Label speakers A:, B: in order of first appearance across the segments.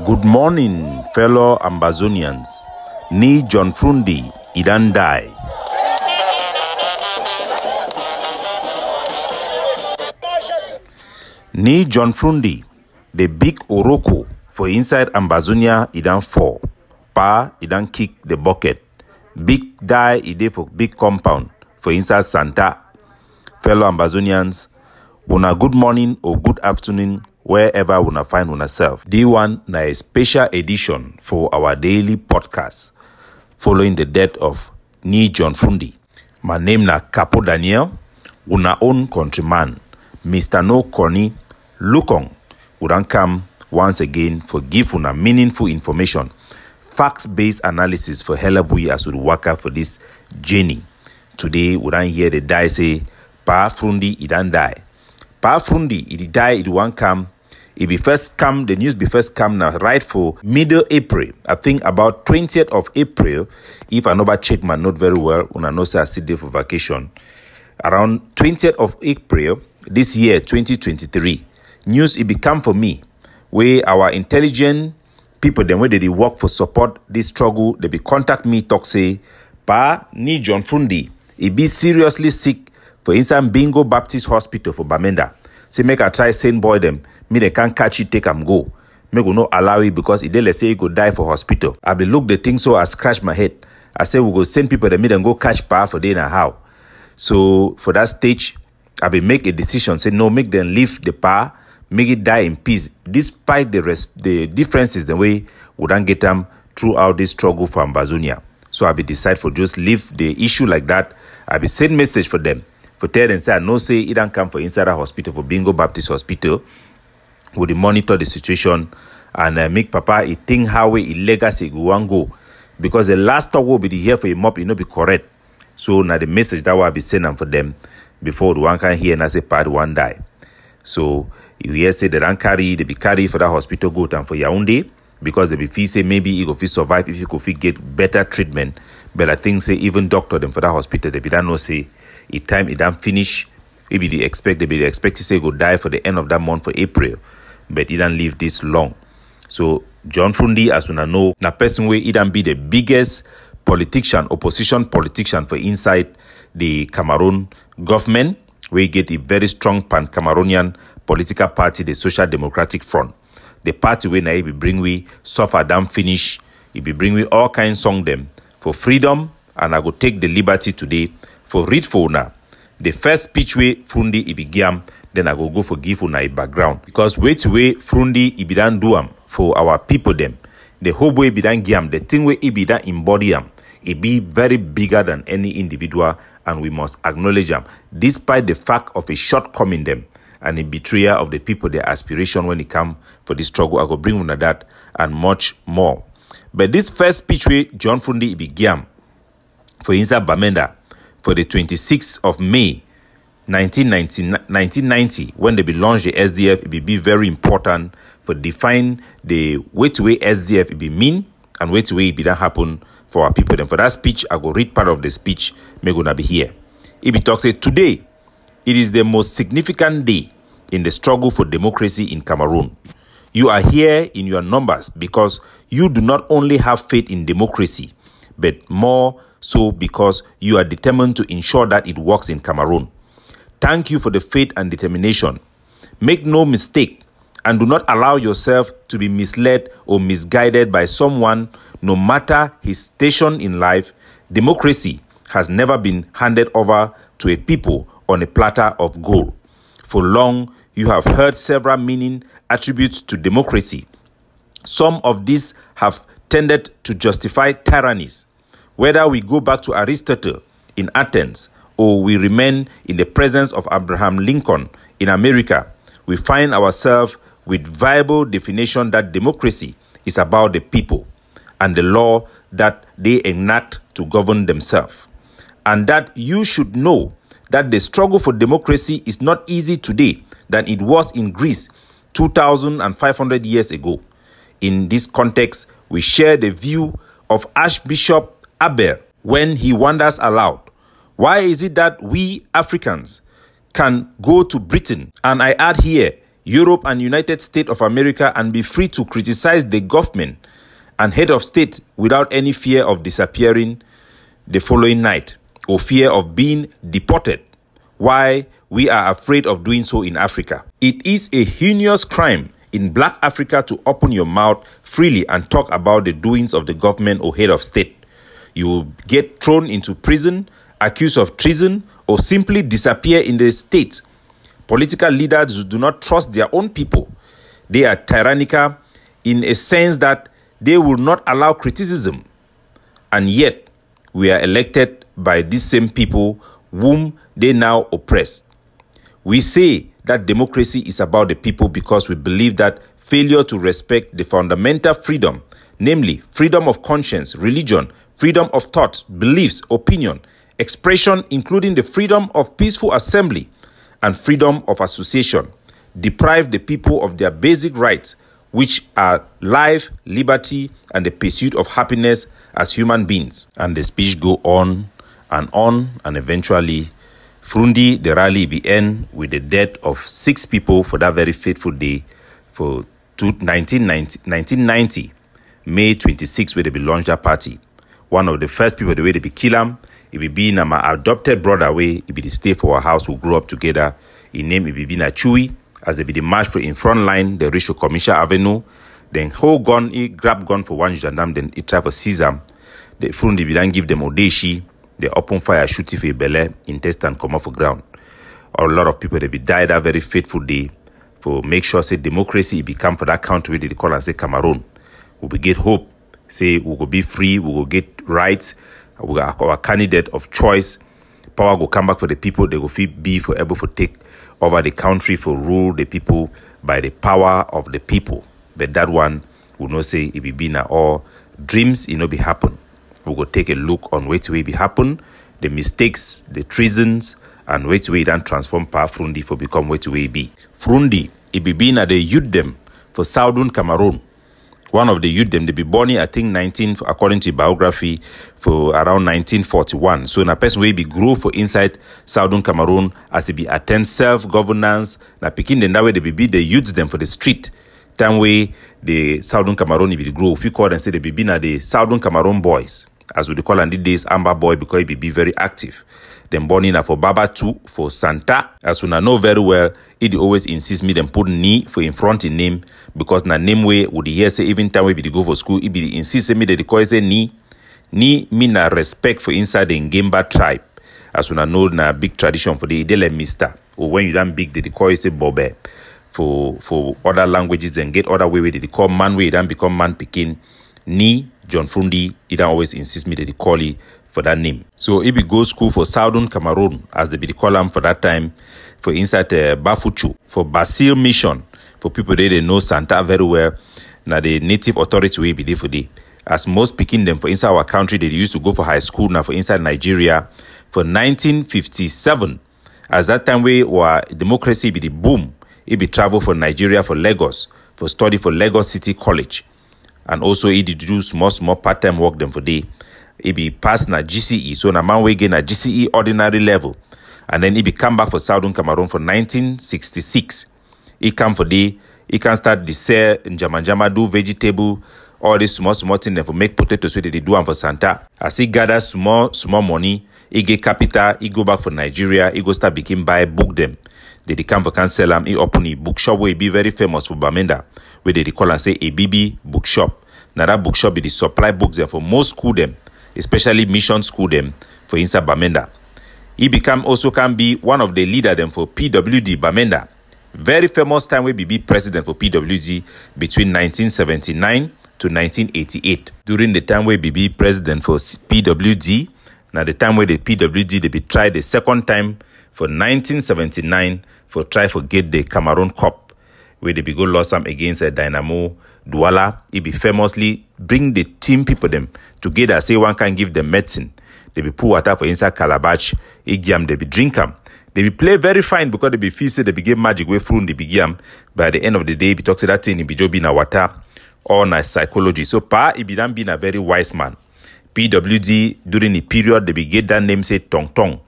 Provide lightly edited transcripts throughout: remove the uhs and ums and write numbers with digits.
A: Good morning, fellow Ambazonians. Ni John Fru Ndi Death. Ni John Fru Ndi, the big Oroko for inside Ambazonia idan fall. Pa idan kick the bucket. Big die ide for big compound for inside Santa. Fellow Ambazonians, una good morning or good afternoon wherever una find una self. This one na a special edition for our daily podcast following the death of Ni John Fru Ndi. My name na Capo Daniel, una own countryman, Mr. No Corny Lukong. We don't come once again for give una meaningful information, facts-based analysis for Helabui as we work out for this journey. Today, we don't hear the die say, Pa Fru Ndi, he don't die. Pa Fru Ndi, he die, it won't come. It be first come, the news be first come now, right for middle April. I think about 20th of April, if I never check my note very well, when I know say I sit there for vacation. Around 20th of April, this year, 2023, news it become for me, where our intelligent people, then where they work for support this struggle, they be contact me, talk say, Pa Ni John Fru Ndi, he be seriously sick for inside Bingo Baptist Hospital for Bamenda. Say make I try send boy them. Me they can't catch it, take am go. Me go no allow it because if they let's say he go die for hospital. I be look the thing so I scratch my head. I say we go send people that me then go catch Pa for day and how. So for that stage, I be make a decision. Say no, make them leave the Pa, make it die in peace. Despite the differences the way we don't get them throughout this struggle for Ambazonia. So I be decide for just leave the issue like that. I be send message for them. For tell them say I no say it don't come for inside a hospital for Bingo Baptist Hospital. Would monitor the situation and make Papa he think how way he legacy go because the last talk will be here for him up, it no be correct. So now the message that will be sent for them before the one can hear and I say part one die. So you hear say they don't carry, they be carry for that hospital go and for Yaoundé because they be feel say maybe he go fit survive if you could fit get better treatment. But I think say even doctor them for that hospital they be don't know say it time it don't finish. Maybe they expect to say go die for the end of that month for April. But he don't live this long. So John Fru Ndi, as we know, na person way he don't be the biggest opposition politician for inside the Cameroon government. We get a very strong pan-Cameroonian political party, the Social Democratic Front. The party where na be bring we suffer down finish. It be bring we all kinds song them for freedom, and I go take the liberty today for read for una. The first speech way Fru Ndi it began. Then I go for give una a background. Because way Fru Ndi it be done do am for our people them. The whole way be done giam, the thing way it be done embody am. It be very bigger than any individual and we must acknowledge them. Despite the fact of a shortcoming them and a betrayal of the people, their aspiration when it come for this struggle, I go bring una that and much more. But this first speech way John Fru Ndi it began for inside Bamenda for the 26th of May 1990, when they be launched the SDF, it will be very important for define the way SDF it be mean and way it be that happen for our people. And for that speech, I go read part of the speech. Me gonna be here. It be talk say today, it is the most significant day in the struggle for democracy in Cameroon. You are here in your numbers because you do not only have faith in democracy, but more so because you are determined to ensure that it works in Cameroon. Thank you for the faith and determination. Make no mistake and do not allow yourself to be misled or misguided by someone, no matter his station in life. Democracy has never been handed over to a people on a platter of gold. For long, you have heard several meaning attributes to democracy. Some of these have tended to justify tyrannies. Whether we go back to Aristotle in Athens, or we remain in the presence of Abraham Lincoln in America, we find ourselves with viable definition that democracy is about the people and the law that they enact to govern themselves. And that you should know that the struggle for democracy is not easy today than it was in Greece 2,500 years ago. In this context, we share the view of Archbishop Abel when he wonders aloud, why is it that we Africans can go to Britain, and I add here, Europe and United States of America and be free to criticize the government and head of state without any fear of disappearing the following night or fear of being deported. Why we are afraid of doing so in Africa. It is a heinous crime in Black Africa to open your mouth freely and talk about the doings of the government or head of state. You will get thrown into prison, accused of treason, or simply disappear in the state. Political leaders do not trust their own people. They are tyrannical in a sense that they will not allow criticism. And yet, we are elected by these same people whom they now oppress. We say that democracy is about the people because we believe that failure to respect the fundamental freedom, namely freedom of conscience, religion, freedom of thought, beliefs, opinion, expression, including the freedom of peaceful assembly and freedom of association, deprive the people of their basic rights, which are life, liberty, and the pursuit of happiness as human beings. And the speech go on, and eventually Fru Ndi, the rally be end with the death of 6 people for that very fateful day for 1990, May 26, where they be launched that party. One of the first people, the way they be kill him, it be being my adopted brother, way it be the stay for our house, we grew up together. In name, it be being a Chewy, as they be the march for in front line, they reach to Commissioner Avenue, then hold gun, he grab gun for one gendarme, then he try for seize him. The Fru Ndi be then give them Odeshi. They open fire, shoot if a belly, intestine come off the ground. A lot of people, they be died that very fateful day for make sure, say, democracy become for that country where they call and say Cameroon. We will get hope, say, we will be free, we will get rights, we are our candidate of choice. Power will come back for the people, they will be for able to take over the country, for rule the people by the power of the people. But that one will not say it will be now all dreams, it will be happen. We will take a look on which way it happen, the mistakes, the treasons, and which way then transform power Fru Ndi for become which way be. Fru Ndi, it be been at the youth them for Southern Cameroon. One of the youth them, they be born in, I think, according to biography, for around 1941. So, na person will be grow for inside Southern Cameroon as they be attend self-governance. Na picking them that way, they be the youths them for the street. Time way, the Southern Cameroon, if you grow, if you call and say they be at the Southern Cameroon boys. As we call and these days, Amber Boy, because he be very active. Then born in for Baba 2 for Santa. As we know very well, it always insists me them put Ni for in front in name, because na name way would the say even time we be go for school, it be insist me that the call say Ni. Ni mean na respect for inside the Ngemba tribe. As we know na big tradition for the Idele Mister. Or when you done big, they call say Bobe. For other languages and get other way they call man way, then become man picking. Ni John Fru Ndi, he don't always insist me that they call it for that name. So if we go school for Southern Cameroon, as they be the call for that time, for inside Bafuchu, for Basil Mission, for people they know Santa very well, now the native authority will be there for day. As most picking them for inside our country, they used to go for high school now for inside Nigeria for 1957. As that time we were democracy be the boom, it be travel for Nigeria for Lagos, for study for Lagos City College. And also he did do small part-time work them for day. He be passed na GCE, so na man we gain a GCE ordinary level. And then he be come back for Southern Cameroon for 1966. He come for day, he can start the sell in Jama do vegetable, all this small thing for make potatoes so they do and for Santa. As he gather small money, he get capital, he go back for Nigeria, he go start begin buy book them. They come for cancel them, he open a bookshop where he be very famous for Bamenda, where they call and say a BB bookshop. Now that bookshop be the supply books there for most school them, especially mission school them for inside Bamenda. He also can be one of the leader them for PWD Bamenda. Very famous time where be president for PWD between 1979 to 1988. During the time where be president for PWD, now the time where the PWD they be tried the second time for 1979 for try for get the Cameroon Cup, where they be go lost some against Dynamo Douala. He be famously bring the team people them together, say one can give them medicine. They be pour water for inside calabash, they be drink them. They be play very fine because they be feel say they be get magic way through the begin. By the end of the day, be talk to that thing, he be job in a water or nice psychology. So he be done being a very wise man. PWD during the period they be get that name say Tong Tong.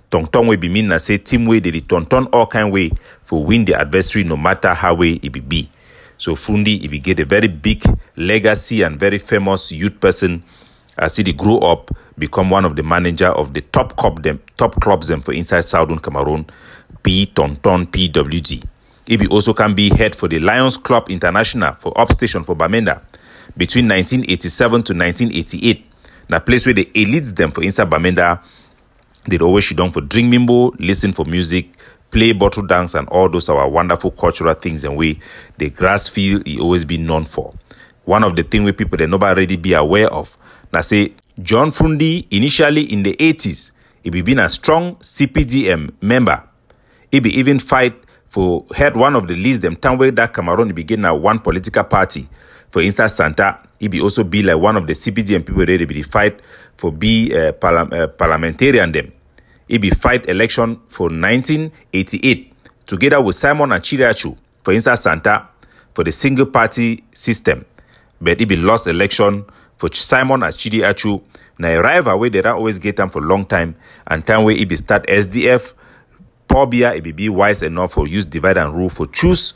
A: Tong tong way be mean na say team way they turn all kind way for win the adversary no matter how way it be. So Fru Ndi he be get a very big legacy and very famous youth person as he grow up, become one of the manager of the top clubs them for inside Southern Cameroon, Tonton PWG. He be also can be head for the Lions Club International for upstation for Bamenda between 1987 to 1988. Na place where the elites them for inside Bamenda, they'd always sit down for drink mimbo, listen for music, play bottle dance, and all those our wonderful cultural things and way the grass field he always been known for. One of the things where people they nobody already be aware of. Now say John Fru Ndi initially in the 80s, he be been a strong CPDM member. He be even fight for head one of the least them time where that Cameroon begin now one political party. For instance, Santa, he be also be like one of the CPDM people there. They be the fight for be parliamentarian them. He be fight election for 1988 together with Simon and Chiriachu. For instance, Santa for the single party system, but he be lost election for Simon and Chiriachu. Now a rival where they don't always get them for long time and time where he be start SDF. Pobia he be wise enough for use divide and rule for choose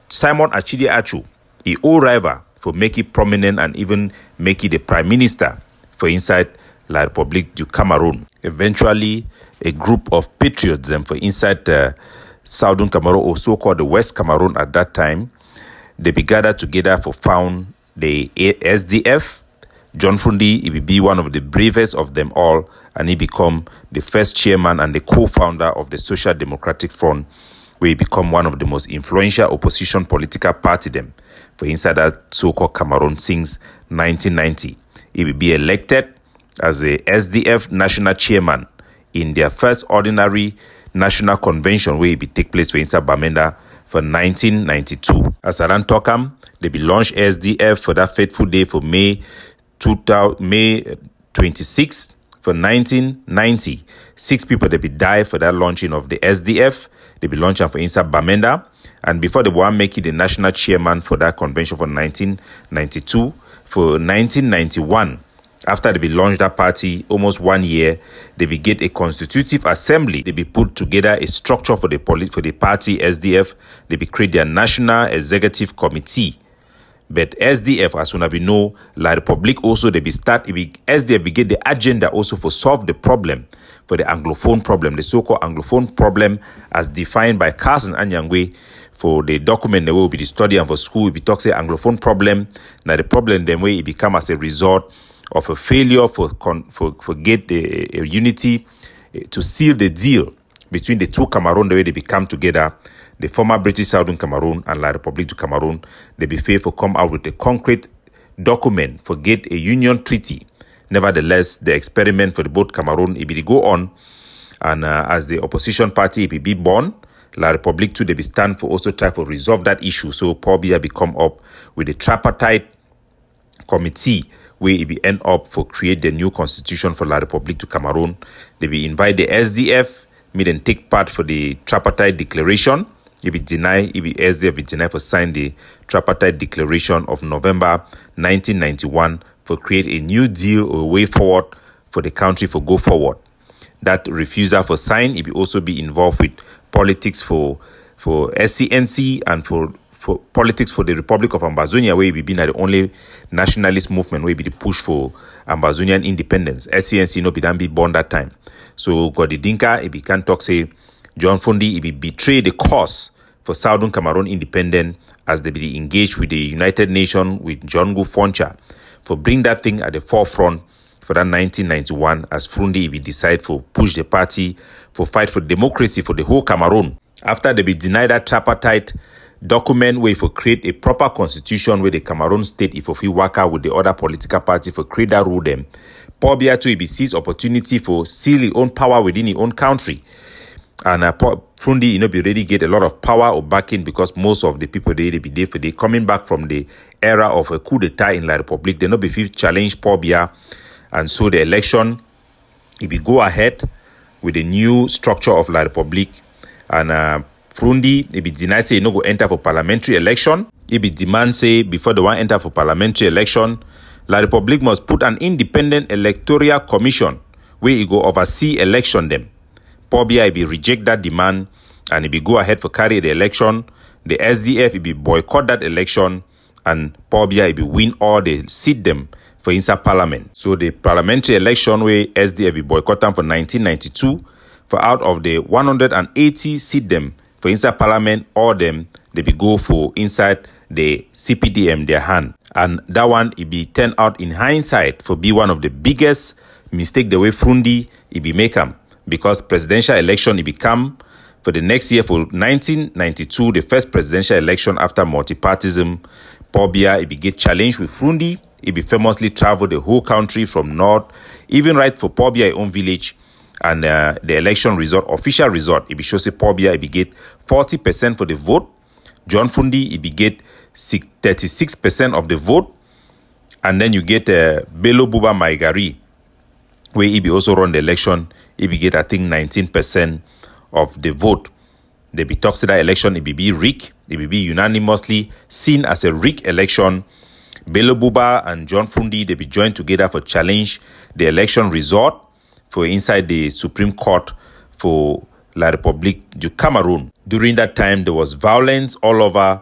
A: Simon and Chiriachu. He old rival for make it prominent and even make it the prime minister for inside La République du Cameroon. Eventually, a group of patriots them for inside Southern Cameroon, or so-called the West Cameroon at that time, they be gathered together for found the SDF. John Fru Ndi, he will be one of the bravest of them all, and he become the first chairman and the co-founder of the Social Democratic Front, where he become one of the most influential opposition political party them for inside that so-called Cameroon since 1990. He will be elected as the SDF national chairman in their first ordinary national convention where it will take place for inside Bamenda for 1992. As Aran Tokam, they will launch SDF for that fateful day for May 26 for 1990. 6 people they will die for that launching of the SDF. They will launch for inside Bamenda. And before they were making the national chairman for that convention for 1992, for 1991, after they be launched that party, almost 1 year, they will get a constitutive assembly. They be put together a structure for the party SDF. They be create their national executive committee. But SDF, as soon as we know, La République also they be start. SDF be get the agenda also for solve the problem for the Anglophone problem, the so-called Anglophone problem as defined by Carson Anyangwe for the document that will be the study and for school. We be talk say Anglophone problem. Now the problem then way it become as a result of a failure for get the unity to seal the deal between the two Cameroon, the way they become together, the former British Southern Cameroon and La République du Cameroon. They be fair for come out with a concrete document for get a union treaty. Nevertheless, the experiment for the both Cameroon it be go on, and as the opposition party it be born, La République too they be stand for also try to resolve that issue. So Pobia become up with the tripartite committee where it be end up for create the new constitution for La République du Cameroon. They be invite the SDF, me then take part for the tripartite declaration. It be SDF be deny for sign the tripartite declaration of November 1991 for create a new deal or a way forward for the country for go forward. That refusal for sign, it will also be involved with politics for SCNC and for politics for the Republic of Ambazonia, where we been the only nationalist movement where be the push for Ambazonian independence. SCNC no be done be born that time. So God the Dinka, it be can talk say John Fru Ndi, it be betray the cause for Southern Cameroon independence as they be engaged with the United Nations with John Foncha for bring that thing at the forefront for that 1991 as Fru Ndi be decide for push the party for fight for democracy for the whole Cameroon. After they be denied that tripartite document where for create a proper constitution where the Cameroon state if we work out with the other political party for create that rule them. Pobia to be seize opportunity for seal his own power within his own country. And Fru Ndi, be ready get a lot of power or backing because most of the people they be there for they coming back from the era of a coup d'etat in La République. They not be fit challenge Pobia, and so the election it be go ahead with the new structure of La République. And Fru Ndi, it be deny say no go enter for parliamentary election. It be demand say before the one enter for parliamentary election, La République must put an independent electoral commission where it go oversee election them. Pobia be reject that demand and it be go ahead for carry the election. The SDF it be boycott that election and Pobia it be win all the seat them for inside parliament. So the parliamentary election where SDF be boycott them for 1992, for out of the 180 seat them for inside parliament, all them they be go for inside the CPDM their hand. And that one it be turned out in hindsight for be one of the biggest mistake the way Fru Ndi it be make them, because presidential election it become for the next year for 1992, the first presidential election after multipartism. Pobia it be get challenged with Fru Ndi. It be famously travel the whole country from north, even right for Pobia own village. And the election result, official result, it be shows Pobia it be get 40% for the vote. John Fru Ndi it be get 36% of the vote. And then you get Bello Buba Maigari, where he be also run the election. He be get I think 19% of the vote. They be talks to that election. It be rigged. It be unanimously seen as a rigged election. Bello Buba and John Fru Ndi they be joined together for challenge the election result for inside the Supreme Court for La République du Cameroon. During that time, there was violence all over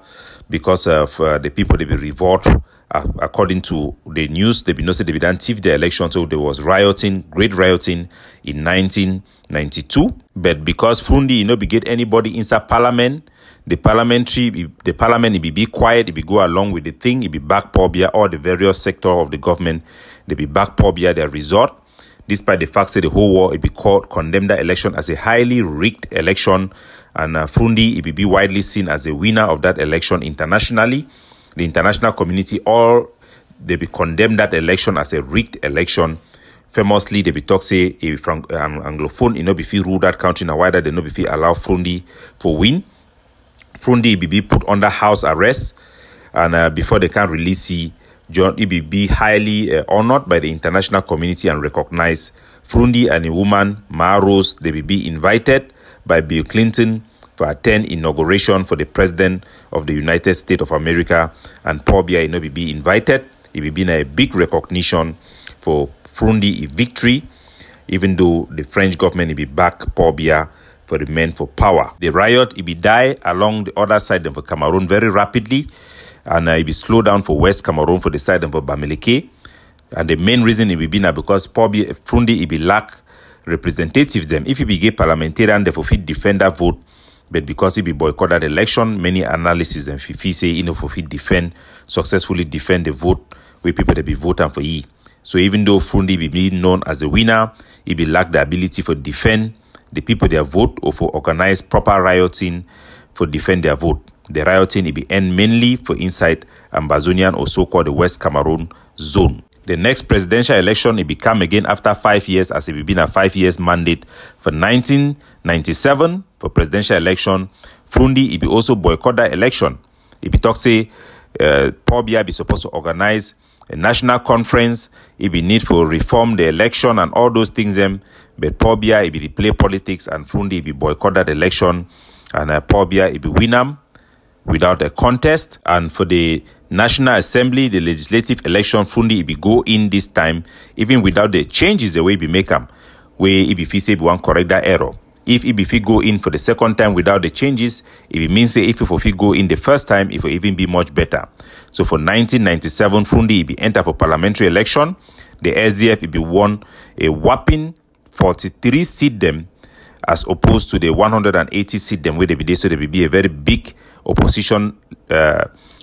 A: because of the people they be revolt. According to the news, they be know say they be done thief the election, so there was rioting, great rioting in 1992. But because Fru Ndi be get anybody inside parliament, the parliament it be quiet, it be go along with the thing, it be back Pobia, all the various sector of the government, they be back Pobia their resort. Despite the fact that the whole world it be condemned that election as a highly rigged election, and Fru Ndi it be widely seen as a winner of that election internationally. The international community all they be condemned that election as a rigged election. Famously, they be talk say if from Anglophone, be feel rule that country now why that they no be feel allow Fru Ndi for win. Fru Ndi be put under house arrest, and before they can release John be highly honored by the international community and recognized. Fru Ndi and a woman, Ma Rose, they be invited by Bill Clinton to attend inauguration for the President of the United States of America, and Pobia be invited. It be been a big recognition for Fru Ndi victory, even though the French government be back Pobia for the men for power. The riot it be die along the other side of Cameroon very rapidly, and it be slowed down for West Cameroon for the side of Bamileke. And the main reason it be been because Fru Ndi it be lack representatives them. If it be gay parliamentarian, they fit defend that vote. But because he be boycotted election, many analysis and Fifi say for successfully defend the vote where people they be voting for ye. So even though Fru Ndi be known as a winner, he be lack the ability for defend the people their vote or for organize proper rioting for defend their vote. The rioting it be end mainly for inside Ambazonian or so-called the West Cameroon zone. The next presidential election it become again after 5 years, as it be been a 5 years mandate for 1997 for presidential election. Fru Ndi it be also boycott that election. It be talk say Pobia be supposed to organize a national conference. It be need for reform the election and all those things them. But Pobia it be play politics and Fru Ndi it be boycott that election, and Pobia it be win them without a contest. And for the National Assembly, the legislative election, Fru Ndi it be go in this time, even without the changes the way it be make them, where it be feel say be one correct that error. If it be fit go in for the second time without the changes, it means say if it fit go in the first time, it will even be much better. So for 1997, Fru Ndi it be enter for parliamentary election. The SDF it be won a whopping 43 seat them, as opposed to the 180 seat them where they be there. So they be a very big opposition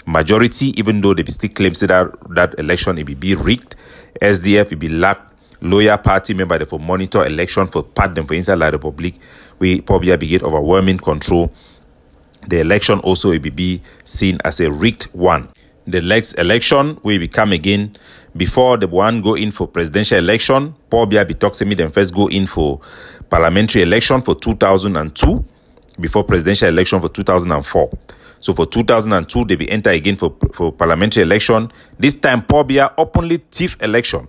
A: majority, even though they be still claims that election it be rigged. SDF it be lack loyal party member for monitor election for part them for inside La République, we probably be get overwhelming control. The election also it be seen as a rigged one. The next election will become again before the one go in for presidential election. Probably be talking me them first go in for parliamentary election for 2002 before presidential election for 2004. So for 2002 they be enter again for parliamentary election. This time Pobia openly thief election.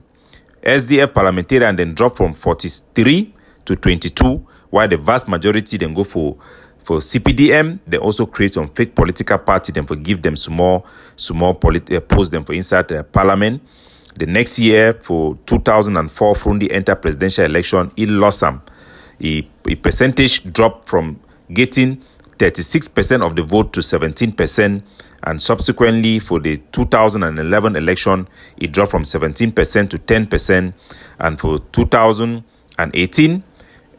A: SDF parliamentarian then drop from 43 to 22, while the vast majority then go for CPDM. They also create some fake political party, then for give them small post them for inside parliament. The next year for 2004, Fru Ndi enter presidential election. He lost some. a percentage drop from getting 36% of the vote to 17%, and subsequently for the 2011 election, it dropped from 17% to 10%, and for 2018,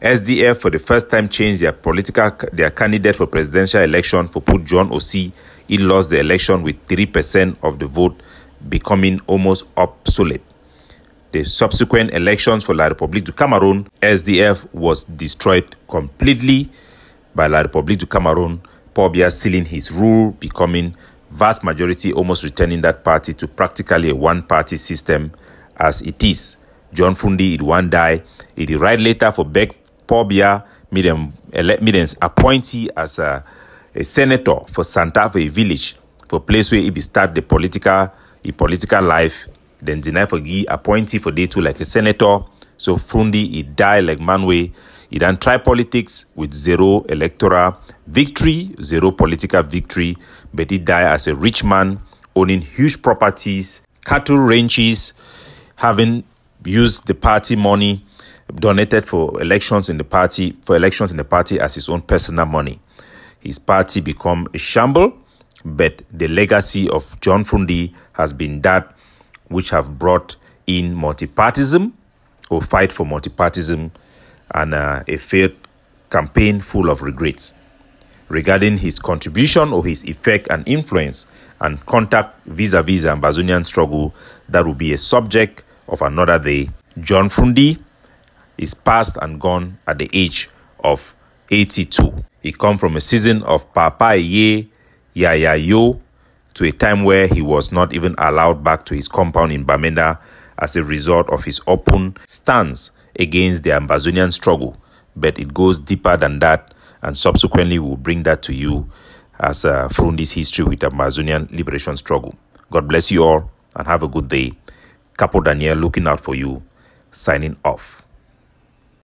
A: SDF for the first time changed their candidate for presidential election for put John Osi. He lost the election with 3% of the vote, becoming almost obsolete. The subsequent elections for La République du Cameroun, SDF was destroyed completely by La République du Cameroun, Paul Biya sealing his rule, becoming vast majority, almost returning that party to practically a one-party system as it is. John Fru Ndi Death, he right later for Paul Biya made him appointee as a senator for Santa Fe village, for place where he be start the political life. Then deny for Guy appointee for day two like a senator. So Fru Ndi, he died like manway. He done try politics with zero electoral victory, zero political victory, but he died as a rich man, owning huge properties, cattle ranches, having used the party money donated for elections in the party as his own personal money. His party become a shamble, but the legacy of John Fru Ndi has been that which have brought in multipartism or fight for multipartism, and a failed campaign full of regrets. Regarding his contribution or his effect and influence and contact vis-a-vis the Ambazonian struggle, that will be a subject of another day. John Fru Ndi is past and gone at the age of 82. He come from a season of Papa Ye, Yaya Yo, to a time where he was not even allowed back to his compound in Bamenda as a result of his open stance against the Ambazonian struggle. But it goes deeper than that, and subsequently we'll bring that to you as Fru Ndi's history with the Ambazonian liberation struggle. God bless you all and have a good day. Capo Daniel looking out for you, signing off.